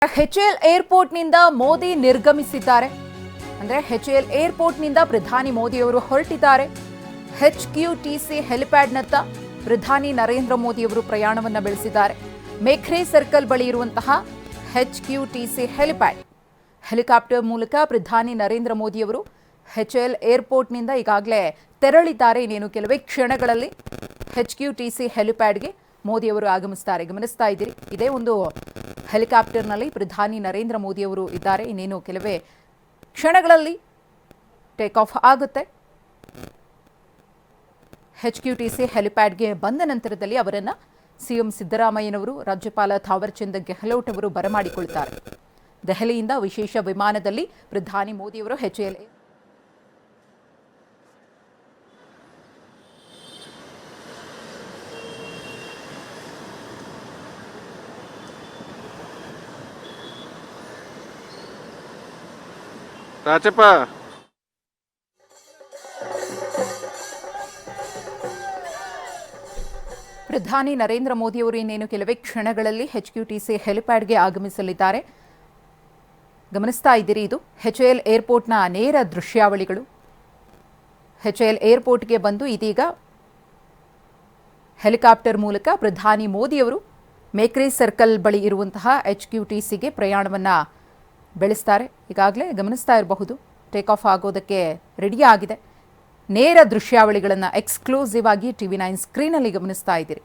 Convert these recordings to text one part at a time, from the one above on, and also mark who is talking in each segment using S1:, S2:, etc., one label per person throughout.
S1: HAL ಏರ್ಪೋರ್ಟ್ನಿಂದ Modi ನಿರ್ಗಮಿಸಿದ್ದಾರೆ. ಅಂದ್ರೆ HAL ಏರ್ಪೋರ್ಟ್ನಿಂದ ಪ್ರಧಾನಿ ಮೋದಿಯವರು ಹೊರಟಿದ್ದಾರೆ. HQTC ಹೆಲಿಪ್ಯಾಡ್ನತ್ತ ಪ್ರಧಾನಿ ನರೇಂದ್ರ ಮೋದಿಯವರು ಪ್ರಯಾಣವನ್ನು ಬೆಳೆಸಿದ್ದಾರೆ. ಮೇಖ್ರೆ ಸರ್ಕಲ್ ಬಳಿ ಇರುವಂತಹ HQTC ಹೆಲಿಪ್ಯಾಡ್ ಹೆಲಿಕಾಪ್ಟರ್ ಮೂಲಕ ಪ್ರಧಾನಿ ನರೇಂದ್ರ ಮೋದಿಯವರು HAL ಏರ್ಪೋರ್ಟ್ನಿಂದ ಈಗಾಗಲೇ ತೆರಳಿದ್ದಾರೆ. ಇನ್ನೇನು ಕೆಲವೇ ಕ್ಷಣಗಳಲ್ಲಿ HQTC ಹೆಲಿಪ್ಯಾಡ್ಗೆ ಮೋದಿಯವರು ಆಗಮಿಸ್ತಾರೆ. ಗಮನಿಸ್ತಾ ಇದ್ದೀರಿ, ಇದೇ ಒಂದು ಹೆಲಿಕಾಪ್ಟರ್ನಲ್ಲಿ ಪ್ರಧಾನಿ ನರೇಂದ್ರ ಮೋದಿಯವರು ಇದ್ದಾರೆ. ಇನ್ನೇನು ಕೆಲವೇ ಕ್ಷಣಗಳಲ್ಲಿ ಟೇಕ್ ಆಫ್ ಆಗುತ್ತೆ. HQTC ಹೆಲಿಪ್ಯಾಡ್ಗೆ ಬಂದ ನಂತರದಲ್ಲಿ ಅವರನ್ನು ಸಿಎಂ ಸಿದ್ದರಾಮಯ್ಯನವರು, ರಾಜ್ಯಪಾಲ ಥಾವರ್ಚಂದ್ ಗೆಹ್ಲೋಟ್ ಅವರು ಬರಮಾಡಿಕೊಳ್ತಾರೆ. ದೆಹಲಿಯಿಂದ ವಿಶೇಷ ವಿಮಾನದಲ್ಲಿ ಪ್ರಧಾನಿ ಮೋದಿಯವರು HAL
S2: ರಾಜಪ್ಪ
S1: ಪ್ರಧಾನಿ ನರೇಂದ್ರ ಮೋದಿಯವರು ಇನ್ನೇನು ಕೆಲವೇ ಕ್ಷಣಗಳಲ್ಲಿ HQTC ಹೆಲಿಪ್ಯಾಡ್ಗೆ ಆಗಮಿಸಲಿದ್ದಾರೆ. ಗಮನಿಸ್ತಾ ಇದ್ದೀರಿ, ಇದು HAL ಏರ್ಪೋರ್ಟ್ನ ನೇರ ದೃಶ್ಯಾವಳಿಗಳು. HAL ಏರ್ಪೋರ್ಟ್ಗೆ ಬಂದು ಇದೀಗ ಹೆಲಿಕಾಪ್ಟರ್ ಮೂಲಕ ಪ್ರಧಾನಿ ಮೋದಿಯವರು ಮೇಖ್ರೆ ಸರ್ಕಲ್ ಬಳಿ ಇರುವಂತಹ HQTCಗೆ ಪ್ರಯಾಣವನ್ನು ಬೆಳೆಸ್ತಾರೆ. ಈಗಾಗಲೇ ಗಮನಿಸ್ತಾ ಇರಬಹುದು, ಟೇಕ್ ಆಫ್ ಆಗೋದಕ್ಕೆ ರೆಡಿ ಆಗಿದೆ. ನೇರ ದೃಶ್ಯಾವಳಿಗಳನ್ನು ಎಕ್ಸ್ಕ್ಲೂಸಿವ್ ಆಗಿ TV9 ಸ್ಕ್ರೀನಲ್ಲಿ ಗಮನಿಸ್ತಾ ಇದ್ದೀರಿ.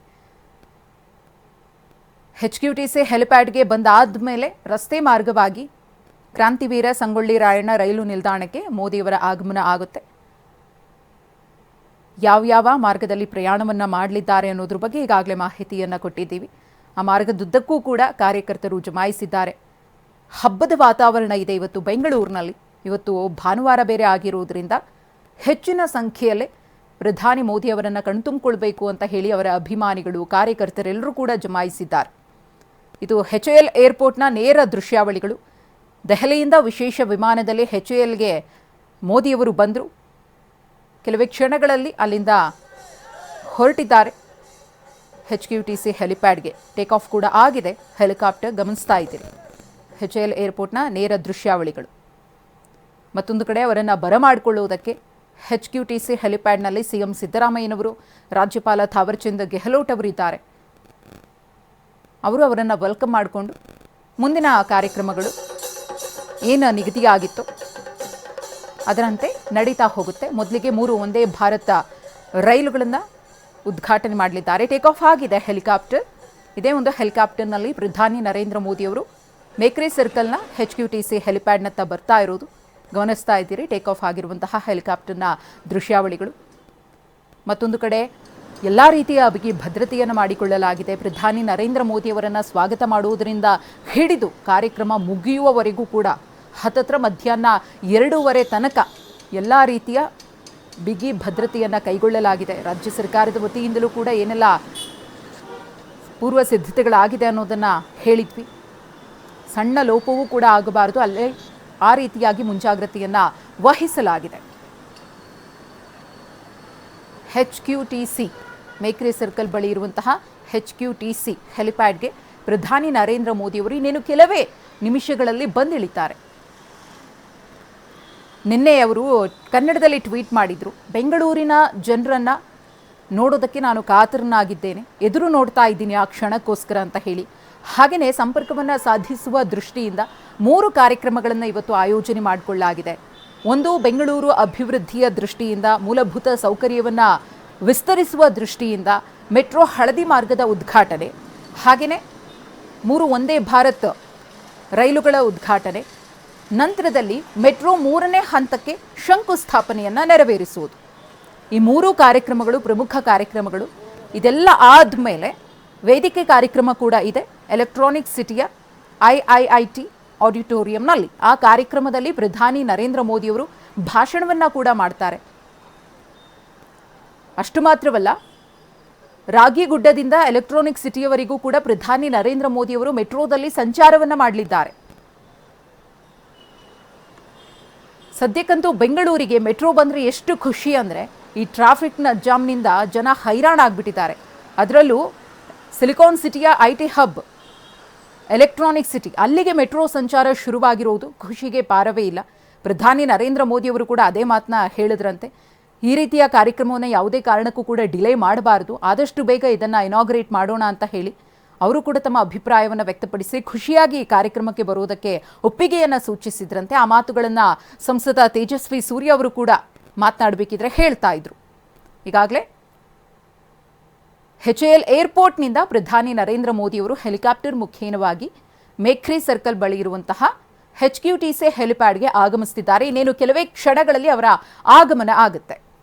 S1: HQTC ಹೆಲಿಪ್ಯಾಡ್ಗೆ ಬಂದಾದ ಮೇಲೆ ರಸ್ತೆ ಮಾರ್ಗವಾಗಿ ಕ್ರಾಂತಿವೀರ ಸಂಗೊಳ್ಳಿ ರಾಯಣ್ಣ ರೈಲು ನಿಲ್ದಾಣಕ್ಕೆ ಮೋದಿಯವರ ಆಗಮನ ಆಗುತ್ತೆ. ಯಾವ್ಯಾವ ಮಾರ್ಗದಲ್ಲಿ ಪ್ರಯಾಣವನ್ನು ಮಾಡಲಿದ್ದಾರೆ ಅನ್ನೋದ್ರ ಬಗ್ಗೆ ಈಗಾಗಲೇ ಮಾಹಿತಿಯನ್ನು ಕೊಟ್ಟಿದ್ದೀವಿ. ಆ ಮಾರ್ಗದುದ್ದಕ್ಕೂ ಕೂಡ ಕಾರ್ಯಕರ್ತರು ಜಮಾಯಿಸಿದ್ದಾರೆ. ಹಬ್ಬದ ವಾತಾವರಣ ಇದೆ ಇವತ್ತು ಬೆಂಗಳೂರಿನಲ್ಲಿ. ಇವತ್ತು ಭಾನುವಾರ ಬೇರೆ ಆಗಿರುವುದರಿಂದ ಹೆಚ್ಚಿನ ಸಂಖ್ಯೆಯಲ್ಲೇ ಪ್ರಧಾನಿ ಮೋದಿ ಅವರನ್ನು ಕಣ್ತುಂಬಿಕೊಳ್ಬೇಕು ಅಂತ ಹೇಳಿ ಅವರ ಅಭಿಮಾನಿಗಳು, ಕಾರ್ಯಕರ್ತರೆಲ್ಲರೂ ಕೂಡ ಜಮಾಯಿಸಿದ್ದಾರೆ. ಇದು HAL ಏರ್ಪೋರ್ಟ್ನ ನೇರ ದೃಶ್ಯಾವಳಿಗಳು. ದೆಹಲಿಯಿಂದ ವಿಶೇಷ ವಿಮಾನದಲ್ಲಿ HALಗೆ ಮೋದಿಯವರು ಬಂದರು. ಕೆಲವೇ ಕ್ಷಣಗಳಲ್ಲಿ ಅಲ್ಲಿಂದ ಹೊರಟಿದ್ದಾರೆ. HQTC ಹೆಲಿಪ್ಯಾಡ್ಗೆ ಟೇಕ್ ಆಫ್ ಕೂಡ ಆಗಿದೆ. ಹೆಲಿಕಾಪ್ಟರ್ ಗಮನಿಸ್ತಾ ಇದ್ದೀರಿ. HAL ಏರ್ಪೋರ್ಟ್ನ ನೇರ ದೃಶ್ಯಾವಳಿಗಳು. ಮತ್ತೊಂದು ಕಡೆ ಅವರನ್ನು ಬರಮಾಡಿಕೊಳ್ಳುವುದಕ್ಕೆ HQTC ಹೆಲಿಪ್ಯಾಡ್ನಲ್ಲಿ ಸಿಎಂ ಸಿದ್ದರಾಮಯ್ಯನವರು, ರಾಜ್ಯಪಾಲ ಥಾವರ್ಚಂದ್ ಗೆಹ್ಲೋಟ್ ಅವರು ಇದ್ದಾರೆ. ಅವರು ಅವರನ್ನು ವೆಲ್ಕಮ್ ಮಾಡಿಕೊಂಡು ಮುಂದಿನ ಕಾರ್ಯಕ್ರಮಗಳು ಏನು ನಿಗದಿಯಾಗಿತ್ತು ಅದರಂತೆ ನಡೀತಾ ಹೋಗುತ್ತೆ. ಮೊದಲಿಗೆ 3 ವಂದೇ ಭಾರತ ರೈಲುಗಳನ್ನು ಉದ್ಘಾಟನೆ ಮಾಡಲಿದ್ದಾರೆ. ಟೇಕ್ ಆಫ್ ಆಗಿದೆ ಹೆಲಿಕಾಪ್ಟರ್. ಇದೇ ಒಂದು ಹೆಲಿಕಾಪ್ಟರ್ನಲ್ಲಿ ಪ್ರಧಾನಿ ನರೇಂದ್ರ ಮೋದಿಯವರು ಮೇಖ್ರೆ ಸರ್ಕಲ್ನ HQTC ಹೆಲಿಪ್ಯಾಡ್ನತ್ತ ಬರ್ತಾ ಇರೋದು ಗಮನಿಸ್ತಾ ಇದ್ದೀರಿ. ಟೇಕ್ ಆಫ್ ಆಗಿರುವಂತಹ ಹೆಲಿಕಾಪ್ಟರ್ನ ದೃಶ್ಯಾವಳಿಗಳು. ಮತ್ತೊಂದು ಕಡೆ ಎಲ್ಲ ರೀತಿಯ ಬಿಗಿ ಭದ್ರತೆಯನ್ನು ಮಾಡಿಕೊಳ್ಳಲಾಗಿದೆ. ಪ್ರಧಾನಿ ನರೇಂದ್ರ ಮೋದಿಯವರನ್ನು ಸ್ವಾಗತ ಮಾಡುವುದರಿಂದ ಹಿಡಿದು ಕಾರ್ಯಕ್ರಮ ಮುಗಿಯುವವರೆಗೂ ಕೂಡ ಹತ್ತತ್ರ ಮಧ್ಯಾಹ್ನ 2:30 ತನಕ ಎಲ್ಲ ರೀತಿಯ ಬಿಗಿ ಭದ್ರತೆಯನ್ನು ಕೈಗೊಳ್ಳಲಾಗಿದೆ. ರಾಜ್ಯ ಸರ್ಕಾರದ ವತಿಯಿಂದಲೂ ಕೂಡ ಏನೆಲ್ಲ ಪೂರ್ವ ಸಿದ್ಧತೆಗಳಾಗಿದೆ ಅನ್ನೋದನ್ನು ಹೇಳಿದ್ವಿ. ಸಣ್ಣ ಲೋಪವೂ ಕೂಡ ಆಗಬಾರದು, ಅಲ್ಲೇ ಆ ರೀತಿಯಾಗಿ ಮುಂಜಾಗ್ರತೆಯನ್ನು ವಹಿಸಲಾಗಿದೆ. HQTC ಮೇಖ್ರೆ ಸರ್ಕಲ್ ಬಳಿ ಇರುವಂತಹ HQTC ಹೆಲಿಪ್ಯಾಡ್ಗೆ ಪ್ರಧಾನಿ ನರೇಂದ್ರ ಮೋದಿಯವರು ಇನ್ನೇನು ಕೆಲವೇ ನಿಮಿಷಗಳಲ್ಲಿ ಬಂದಿಳಿತಾರೆ. ನಿನ್ನೆ ಅವರು ಕನ್ನಡದಲ್ಲಿ ಟ್ವೀಟ್ ಮಾಡಿದರು, ಬೆಂಗಳೂರಿನ ಜನರನ್ನು ನೋಡೋದಕ್ಕೆ ನಾನು ಕಾತರನಾಗಿದ್ದೇನೆ, ಎದುರು ನೋಡ್ತಾ ಇದ್ದೀನಿ ಆ ಕ್ಷಣಕ್ಕೋಸ್ಕರ ಅಂತ ಹೇಳಿ. ಹಾಗೆಯೇ ಸಂಪರ್ಕವನ್ನು ಸಾಧಿಸುವ ದೃಷ್ಟಿಯಿಂದ 3 ಕಾರ್ಯಕ್ರಮಗಳನ್ನು ಇವತ್ತು ಆಯೋಜನೆ ಮಾಡಿಕೊಳ್ಳಲಾಗಿದೆ. ಒಂದು, ಬೆಂಗಳೂರು ಅಭಿವೃದ್ಧಿಯ ದೃಷ್ಟಿಯಿಂದ ಮೂಲಭೂತ ಸೌಕರ್ಯವನ್ನು ವಿಸ್ತರಿಸುವ ದೃಷ್ಟಿಯಿಂದ ಮೆಟ್ರೋ ಹಳದಿ ಮಾರ್ಗದ ಉದ್ಘಾಟನೆ, ಹಾಗೆಯೇ 3 ವಂದೇ ಭಾರತ್ ರೈಲುಗಳ ಉದ್ಘಾಟನೆ, ನಂತರದಲ್ಲಿ ಮೆಟ್ರೋ 3ನೇ ಹಂತಕ್ಕೆ ಶಂಕುಸ್ಥಾಪನೆಯನ್ನು ನೆರವೇರಿಸುವುದು. ಈ 3 ಕಾರ್ಯಕ್ರಮಗಳು ಪ್ರಮುಖ ಕಾರ್ಯಕ್ರಮಗಳು. ಇದೆಲ್ಲ ಆದಮೇಲೆ ವೇದಿಕೆ ಕಾರ್ಯಕ್ರಮ ಕೂಡ ಇದೆ. ಎಲೆಕ್ಟ್ರಾನಿಕ್ ಸಿಟಿಯ IIIT ಆಡಿಟೋರಿಯಂನಲ್ಲಿ ಆ ಕಾರ್ಯಕ್ರಮದಲ್ಲಿ ಪ್ರಧಾನಿ ನರೇಂದ್ರ ಮೋದಿಯವರು ಭಾಷಣವನ್ನು ಕೂಡ ಮಾಡ್ತಾರೆ. ಅಷ್ಟು ಮಾತ್ರವಲ್ಲ, ರಾಗಿಗುಡ್ಡದಿಂದ ಎಲೆಕ್ಟ್ರಾನಿಕ್ ಸಿಟಿಯವರೆಗೂ ಕೂಡ ಪ್ರಧಾನಿ ನರೇಂದ್ರ ಮೋದಿಯವರು ಮೆಟ್ರೋದಲ್ಲಿ ಸಂಚಾರವನ್ನು ಮಾಡಲಿದ್ದಾರೆ. ಸದ್ಯಕ್ಕಂತೂ ಬೆಂಗಳೂರಿಗೆ ಮೆಟ್ರೋ ಬಂದರೆ ಎಷ್ಟು ಖುಷಿ ಅಂದರೆ, ಈ ಟ್ರಾಫಿಕ್ನ ಜಾಮ್ನಿಂದ ಜನ ಹೈರಾಣ ಆಗಿಬಿಟ್ಟಿದ್ದಾರೆ. ಅದರಲ್ಲೂ ಸಿಲಿಕಾನ್ ಸಿಟಿಯ IT ಹಬ್ ಎಲೆಕ್ಟ್ರಾನಿಕ್ ಸಿಟಿ ಅಲ್ಲಿಗೆ ಮೆಟ್ರೋ ಸಂಚಾರ ಶುರುವಾಗಿರೋದು ಖುಷಿಗೆ ಪಾರವೇ ಇಲ್ಲ. ಪ್ರಧಾನಿ ನರೇಂದ್ರ ಮೋದಿಯವರು ಕೂಡ ಅದೇ ಮಾತನ್ನ ಹೇಳಿದ್ರಂತೆ. ಈ ರೀತಿಯ ಕಾರ್ಯಕ್ರಮವನ್ನು ಯಾವುದೇ ಕಾರಣಕ್ಕೂ ಕೂಡ ಡಿಲೇ ಮಾಡಬಾರದು, ಆದಷ್ಟು ಬೇಗ ಇದನ್ನು ಇನಾಗ್ರೇಟ್ ಮಾಡೋಣ ಅಂತ ಹೇಳಿ ಅವರು ಕೂಡ ತಮ್ಮ ಅಭಿಪ್ರಾಯವನ್ನು ವ್ಯಕ್ತಪಡಿಸಿ ಖುಷಿಯಾಗಿ ಈ ಕಾರ್ಯಕ್ರಮಕ್ಕೆ ಬರುವುದಕ್ಕೆ ಒಪ್ಪಿಗೆಯನ್ನು ಸೂಚಿಸಿದ್ರಂತೆ. ಆ ಮಾತುಗಳನ್ನು ಸಂಸದ ತೇಜಸ್ವಿ ಸೂರ್ಯ ಅವರು ಕೂಡ ಮಾತನಾಡಬೇಕಿದ್ರೆ ಹೇಳ್ತಾ ಇದ್ರು. ಈಗಾಗಲೇ HAL ಏರ್ಪೋರ್ಟ್ನಿಂದ ಪ್ರಧಾನಿ ನರೇಂದ್ರ ಮೋದಿಯವರು ಹೆಲಿಕಾಪ್ಟರ್ ಮುಖೇನವಾಗಿ ಮೇಖ್ರಿ ಸರ್ಕಲ್ ಬಳಿ ಇರುವಂತಹ HQTC ಹೆಲಿಪ್ಯಾಡ್ಗೆ ಆಗಮಿಸುತ್ತಿದ್ದಾರೆ. ಇನ್ನೇನು ಕೆಲವೇ ಕ್ಷಣಗಳಲ್ಲಿ ಅವರ ಆಗಮನ ಆಗುತ್ತೆ.